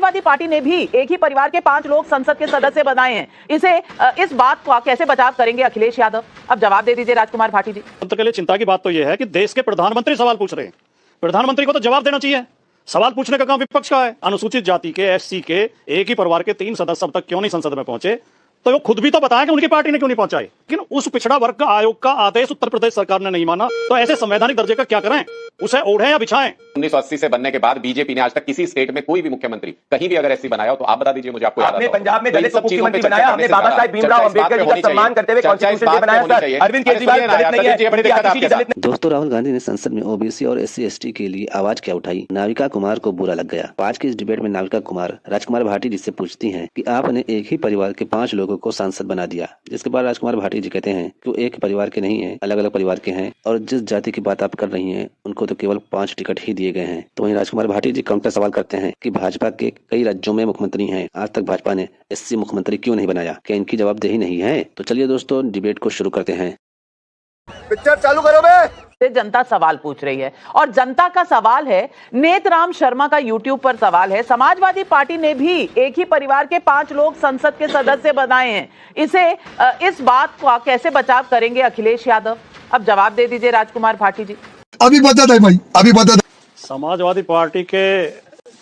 Samajwadi party ने भी एक ही परिवार के 5 लोग संसद के सदस्य बनाए हैं। इस बात को कैसे बचाव करेंगे अखिलेश यादव? अब जवाब दे दीजिए राजकुमार भाटी जी। तंत्र के लिए चिंता की बात तो यह है कि देश के प्रधानमंत्री सवाल पूछ रहे हैं। प्रधानमंत्री को तो जवाब देना चाहिए। सवाल पूछने का काम विपक्ष का है। अनुसूचित जाति के, एससी के एक ही परिवार के 3 सदस्य अब तक क्यों नहीं संसद में पहुंचे, तो वो खुद भी तो बताया कि उनकी पार्टी ने क्यों नहीं पहुंचाए। लेकिन उस पिछड़ा वर्ग का आयोग का आदेश उत्तर प्रदेश सरकार ने नहीं माना, तो ऐसे संवैधानिक दर्जे का क्या करें? उसे ओढ़ें या बिछाएं? 1980 से बनने के बाद बीजेपी ने आज तक किसी स्टेट में कोई भी मुख्यमंत्री कहीं भी अगर ऐसी बनाया हो तो आप बता दीजिए मुझे। आपको आपने पंजाब में दलित मुख्यमंत्री बनाया, हमने बाबा साहब भीमराव अंबेडकर जी का सम्मान करते हुए कॉन्स्टिट्यूशन डे बनाया सर। अरविंद केजरीवाल दलित नहीं है। दोस्तों, राहुल गांधी ने संसद में ओबीसी और एससी एसटी के लिए आवाज क्या उठाई? नाविका कुमार को बुरा लग गया। आज की इस डिबेट में नाविका कुमार राजकुमार भाटी जी से पूछती हैं कि आपने एक ही परिवार के 5 लोगों को सांसद बना दिया, जिसके बाद राजकुमार भाटी जी कहते हैं कि वो एक परिवार के नहीं है, अलग अलग परिवार के हैं, और जिस जाति की बात आप कर रही हैं उनको तो केवल 5 टिकट ही दिए गए हैं। तो वहीं राजकुमार भाटी जी काउंटर सवाल करते हैं कि भाजपा के कई राज्यों में मुख्यमंत्री हैं, आज तक भाजपा ने एससी मुख्यमंत्री क्यों नहीं बनाया? क्या इनकी जवाबदेही नहीं है? तो चलिए दोस्तों, डिबेट को शुरू करते हैं। पिक्चर चालू करो बे। जनता सवाल पूछ रही है और जनता का सवाल है, नेतराम शर्मा का यूट्यूब पर सवाल है, समाजवादी पार्टी ने भी एक ही परिवार के 5 लोग संसद के सदस्य बनाए हैं। इस बात का कैसे बचाव करेंगे अखिलेश यादव? अब जवाब दे दीजिए राजकुमार भाटी जी। अभी बता दे भाई, अभी बता दे। समाजवादी पार्टी के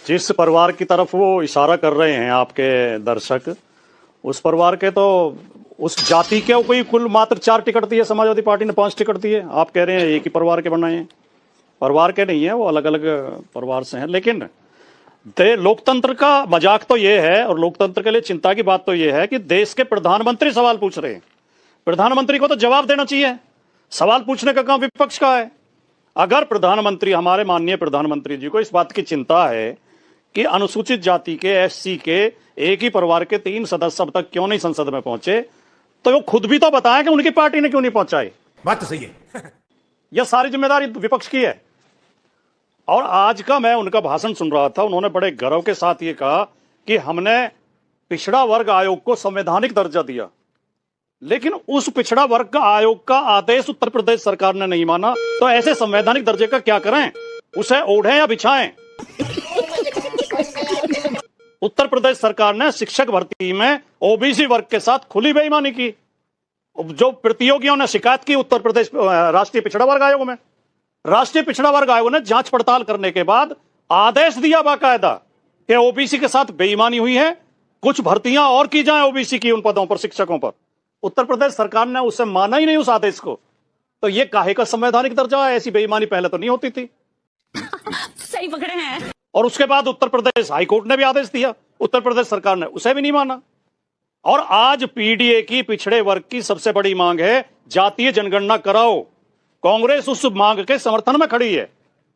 जिस परिवार की तरफ वो इशारा कर रहे हैं आपके दर्शक, उस परिवार के तो उस जाति के कोई कुल मात्र 4 टिकट दिए, समाजवादी पार्टी ने 5 टिकट दिए। आप कह रहे हैं एक ही परिवार के बनाए हैं। परिवार के नहीं है, वो अलग अलग परिवार से हैं। लेकिन लोकतंत्र का मजाक तो ये है और लोकतंत्र के लिए चिंता की बात तो ये है कि देश के प्रधानमंत्री सवाल पूछ रहे हैं। प्रधानमंत्री को तो जवाब देना चाहिए। सवाल पूछने का काम विपक्ष का है। अगर प्रधानमंत्री, हमारे माननीय प्रधानमंत्री जी को इस बात की चिंता है कि अनुसूचित जाति के, एससी के एक ही परिवार के 3 सदस्य अब तक क्यों नहीं संसद में पहुंचे, तो वो खुद भी तो बताया कि उनकी पार्टी ने क्यों नहीं पहुंचाए। बात तो सही है। यह सारी जिम्मेदारी विपक्ष की है। और आज का मैं उनका भाषण सुन रहा था, उन्होंने बड़े गर्व के साथ ये कहा कि हमने पिछड़ा वर्ग आयोग को संवैधानिक दर्जा दिया, लेकिन उस पिछड़ा वर्ग का आयोग का आदेश उत्तर प्रदेश सरकार ने नहीं माना, तो ऐसे संवैधानिक दर्जे का क्या करें? उसे ओढ़ें या बिछाएं? उत्तर प्रदेश सरकार ने शिक्षक भर्ती में ओबीसी वर्ग के साथ खुली बेईमानी की। जो प्रतियोगियों ने शिकायत की उत्तर प्रदेश राष्ट्रीय पिछड़ा वर्ग आयोग में, राष्ट्रीय पिछड़ा वर्ग आयोग ने जांच पड़ताल करने के बाद आदेश दिया बाकायदा कि ओबीसी के साथ बेईमानी हुई है, कुछ भर्तियां और की जाएं ओबीसी की उन पदों पर, शिक्षकों पर। उत्तर प्रदेश सरकार ने उसे माना ही नहीं उस आदेश को। तो ये काहे का संवैधानिक दर्जा है? ऐसी बेईमानी पहले तो नहीं होती थी। सही पकड़े हैं। और उसके बाद उत्तर प्रदेश हाईकोर्ट ने भी आदेश दिया, उत्तर प्रदेश सरकार ने उसे भी नहीं माना। और आज पीडीए की, पिछड़े वर्ग की सबसे बड़ी मांग है जातीय जनगणना कराओ। कांग्रेस उस मांग के समर्थन में खड़ी है,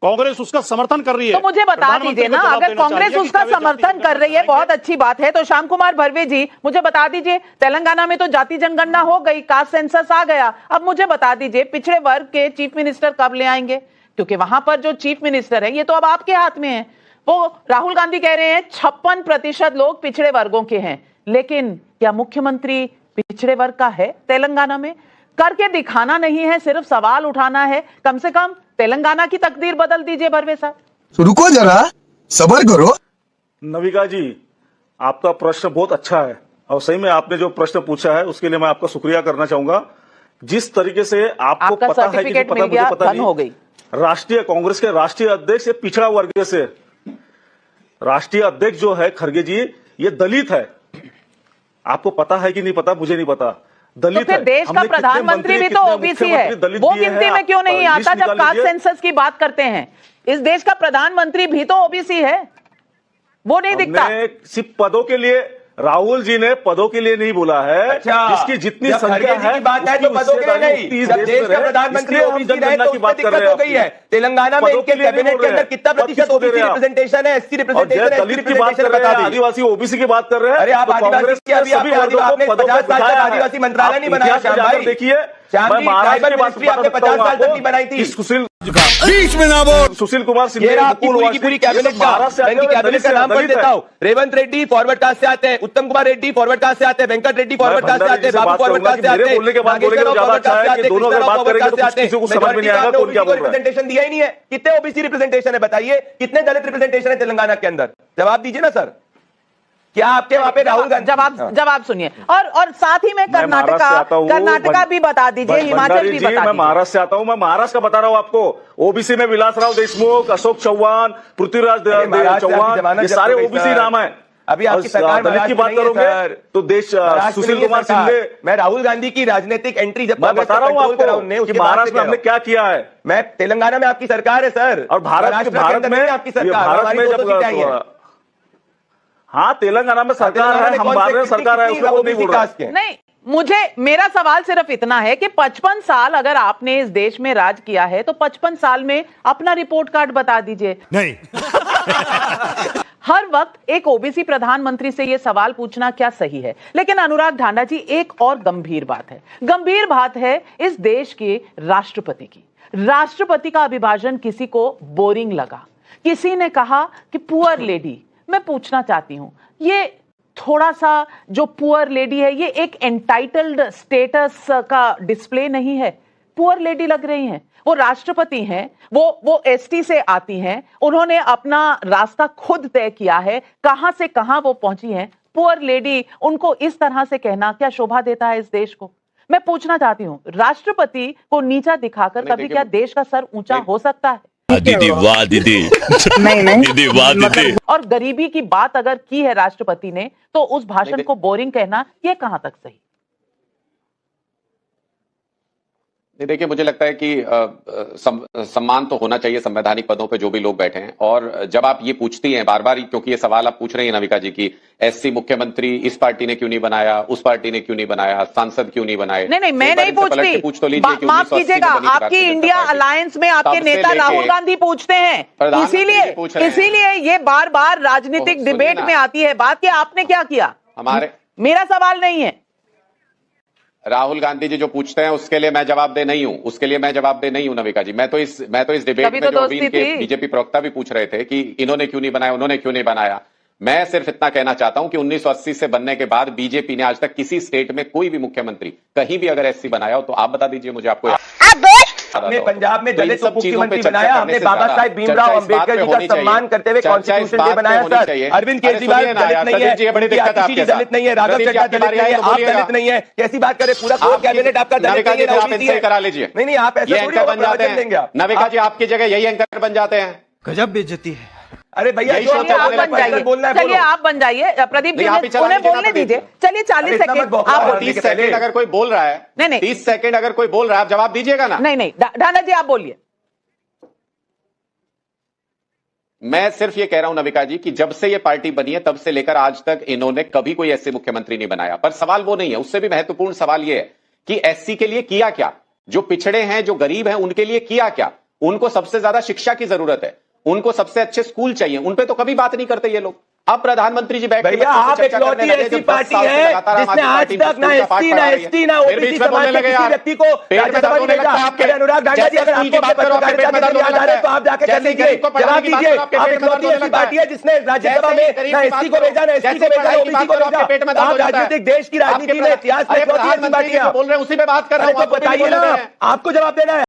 कांग्रेस उसका समर्थन कर रही है। तो मुझे बता दीजिए ना, अगर कांग्रेस उसका समर्थन कर रही है, बहुत अच्छी बात है। तो श्याम कुमार भरवे जी, मुझे बता दीजिए, तेलंगाना में तो जाति जनगणना हो गई, कास्ट सेंसस आ गया। अब मुझे बता दीजिए, पिछड़े वर्ग के चीफ मिनिस्टर कब ले आएंगे? क्योंकि वहां पर जो चीफ मिनिस्टर है, ये तो अब आपके हाथ में है। वो राहुल गांधी कह रहे हैं 56% लोग पिछड़े वर्गों के हैं, लेकिन क्या मुख्यमंत्री पिछड़े वर्ग का है तेलंगाना में? करके दिखाना नहीं है, सिर्फ सवाल उठाना है। कम से कम तेलंगाना की तकदीर बदल दीजिए भरवे साहब। तो रुको जरा, सब्र करो। नविका जी, आपका प्रश्न बहुत अच्छा है और सही में आपने जो प्रश्न पूछा है उसके लिए मैं आपका शुक्रिया करना चाहूंगा। जिस तरीके से आपको पता है कि पता, मुझे पता नहीं, हो गई। राष्ट्रीय कांग्रेस के राष्ट्रीय अध्यक्ष ये पिछड़ा वर्ग से, राष्ट्रीय अध्यक्ष जो है खड़गे जी, ये दलित है। आपको पता है कि नहीं पता, मुझे नहीं पता। दलित तो फिर देश का प्रधानमंत्री भी तो ओबीसी है, वो गिनती में क्यों नहीं आता जब कास्ट सेंसस की बात करते हैं? इस देश का प्रधानमंत्री भी तो ओबीसी है, वो नहीं दिखता। सिर्फ पदों के लिए, राहुल जी ने पदों के लिए नहीं बोला है। अच्छा, जिसकी जितनी संख्या है बात है तो पदों के लिए नहीं। जब देश का प्रधानमंत्री ओबीसी रहे तो उसमें दिक्कत हो गई है। तेलंगाना में इनके कैबिनेट के अंदर कितना प्रतिशत ओबीसी रिप्रेजेंटेशन है, एससी रिप्रेजेंटेशन, एसटी रिप्रेजेंटेशन बता दीजिए। आदिवासी ओबीसी की बात कर रहे हैं। अरे आप आदिवासी की, अभी आपने 50 साल तक आदिवासी मंत्रालय नहीं बनाया। श्याम भाई देखिए, महाराष्ट्र की बात आपने 50 साल तक नहीं बनाई थी। बीच में ना बोल। सुशील कुमार सिंह, ये आपकी पूरी कैबिनेट का नाम पढ़ देता हूँ। रेवंत रेड्डी फॉरवर्ड कास्ट से आते हैं, उत्तम कुमार रेड्डी फॉरवर्ड कास्ट से आते हैं, वेंकट रेड्डी फॉरवर्ड कास्ट से आते हैं, बाबू फॉरवर्ड कास्ट से आते हैं, नागेश्वर राव फॉरवर्ड कास्ट से आते हैं, कृष्णा राव फॉरवर्ड कास्ट से आते हैं। ओबीसी को रिप्रेजेंटेशन दिया ही नहीं है। कितने ओबीसी रिप्रेजेंटेशन है बताइए? कितने दलित रिप्रेजेंटेशन है तेलंगाना के अंदर? जवाब दीजिए ना सर। क्या आपके वहां पे राहुल गांधी जवाब सुनिए और साथ ही में कर्नाटका भी बता दीजिए, हिमाचल भी बता दीजिए। मैं महाराष्ट्र से आता हूं, मैं महाराष्ट्र का बता रहा हूं आपको। ओबीसी में विलासराव देशमुख, अशोक चौहान, पृथ्वीराज चौहान, ये सारे ओबीसी नाम है। अभी आपकी सरकार दलित की बात करोगे तो देश सुशील कुमार शिंदे। मैं राहुल गांधी की राजनीतिक एंट्री जब मैं बता रहा हूं आपको कि महाराष्ट्र में हमने क्या किया है। मैं तेलंगाना में आपकी सरकार है सर, और भारत में आपकी सरकार, जब हाँ तेलंगाना में सरकार है, हम भारत सरकार है, उसको वो नहीं बोल रहा। नहीं, मुझे मेरा सवाल सिर्फ इतना है कि 55 साल अगर आपने इस देश में राज किया है तो 55 साल में अपना रिपोर्ट कार्ड बता दीजिए। नहीं हर वक्त एक ओबीसी प्रधानमंत्री से यह सवाल पूछना क्या सही है? लेकिन अनुराग ढांडा जी, एक और गंभीर बात है इस देश के राष्ट्रपति की। राष्ट्रपति का अभिभाषण किसी को बोरिंग लगा, किसी ने कहा कि पुअर लेडी। मैं पूछना चाहती हूं, ये थोड़ा सा जो पुअर लेडी है ये एक एंटाइटल्ड स्टेटस का डिस्प्ले नहीं है? पुअर लेडी लग रही हैं, वो राष्ट्रपति हैं, वो एसटी से आती हैं, उन्होंने अपना रास्ता खुद तय किया है, कहां से कहां वो पहुंची हैं। पुअर लेडी, उनको इस तरह से कहना क्या शोभा देता है इस देश को? मैं पूछना चाहती हूं, राष्ट्रपति को नीचा दिखाकर कभी क्या देश का सर ऊंचा हो सकता है? दीदी वाह दीदी, नहीं दीदी वाह दीदी। और गरीबी की बात अगर की है राष्ट्रपति ने तो उस भाषण को बोरिंग कहना ये कहां तक सही? देखिए, मुझे लगता है कि सम्मान तो होना चाहिए संवैधानिक पदों पे जो भी लोग बैठे हैं। और जब आप ये पूछती हैं बार बार, क्योंकि ये सवाल आप पूछ रही हैं नविका जी की, एससी मुख्यमंत्री इस पार्टी ने क्यों नहीं बनाया, उस पार्टी ने क्यों नहीं बनाया, सांसद क्यों नहीं बनाए? नहीं, मैं नहीं पूछती, पूछ तो लीजिए। माफ कीजिएगा, आपकी इंडिया अलायंस में आपके नेता राहुल गांधी पूछते हैं, इसीलिए ये बार बार राजनीतिक डिबेट में आती है बात कि आपने क्या किया। मेरा सवाल नहीं है। राहुल गांधी जी जो पूछते हैं उसके लिए मैं जवाबदेह नहीं हूं, नविका जी। मैं तो इस डिबेट में जो अभी इनके बीजेपी प्रवक्ता भी पूछ रहे थे कि इन्होंने क्यों नहीं बनाया, उन्होंने क्यों नहीं बनाया, मैं सिर्फ इतना कहना चाहता हूं कि 1980 से बनने के बाद बीजेपी ने आज तक किसी स्टेट में कोई भी मुख्यमंत्री कहीं भी अगर एससी बनाया हो तो आप बता दीजिए मुझे। आपको हमने पंजाब में दलित मुख्यमंत्री बनाया, हमने बाबा साहेब भीमराव अंबेडकर जी का सम्मान करते हुए कॉन्स्टिट्यूशन डे बनाया सर। अरविंद केजरीवाल दलित नहीं है, दलित नहीं है, राघव चड्ढा दलित नहीं है, आप दलित नहीं है, कैसी बात करें? पूरा कोर कैबिनेट आपका दलित नहीं है, करा लीजिए। नहीं, आप ऐसे बन जाते हैं नविका जी, आपकी जगह यही एंकर बन जाते हैं। गजब बेइज्जती है। अरे भैया आप बन जाइए, चलिए आप बन जाइए। प्रदीप जी उन्हें बोलने दीजिए। चलिए 40 सेकंड आप 30 सेकंड अगर कोई बोल रहा है, नहीं 30 सेकंड अगर कोई बोल रहा है आप जवाब दीजिएगा ना। नहीं ढांडा जी आप बोलिए। मैं सिर्फ ये कह रहा हूं नविका जी कि जब से ये पार्टी बनी है तब से लेकर आज तक इन्होंने कभी कोई ऐसे मुख्यमंत्री नहीं बनाया। पर सवाल वो नहीं है, उससे भी महत्वपूर्ण सवाल ये है कि एससी के लिए किया क्या, जो पिछड़े हैं, जो गरीब हैं, उनके लिए किया क्या? उनको सबसे ज्यादा शिक्षा की जरूरत है, उनको सबसे अच्छे स्कूल चाहिए, उन पे तो कभी बात नहीं करते ये लोग। अब प्रधानमंत्री जी बैठ भैया आप इकलौती ऐसी पार्टी है जिसने आज तक ना एसटी ना एसटी ना ओबीसी समाज के किसी व्यक्ति को राज्यसभा में भेजा। अनुराग ढांडा जी, अगर आपको पत्रकारिता के जरिए याद आ रहा है तो आप जाके कर लीजिए, जवाब दीजिए। आप इकलौती ऐसी पार्टी है जिसने राज्यसभा में ना एसटी को भेजा, ना एसटी को भेजा, ओबीसी को भेजा। आप राजनीतिक देश की राजनीति में इतिहास में इकलौती ऐसी पार्टी है। बोल रहे हैं उसी पे बात कर रहे हैं, बताइए ना, आपको जवाब देना है।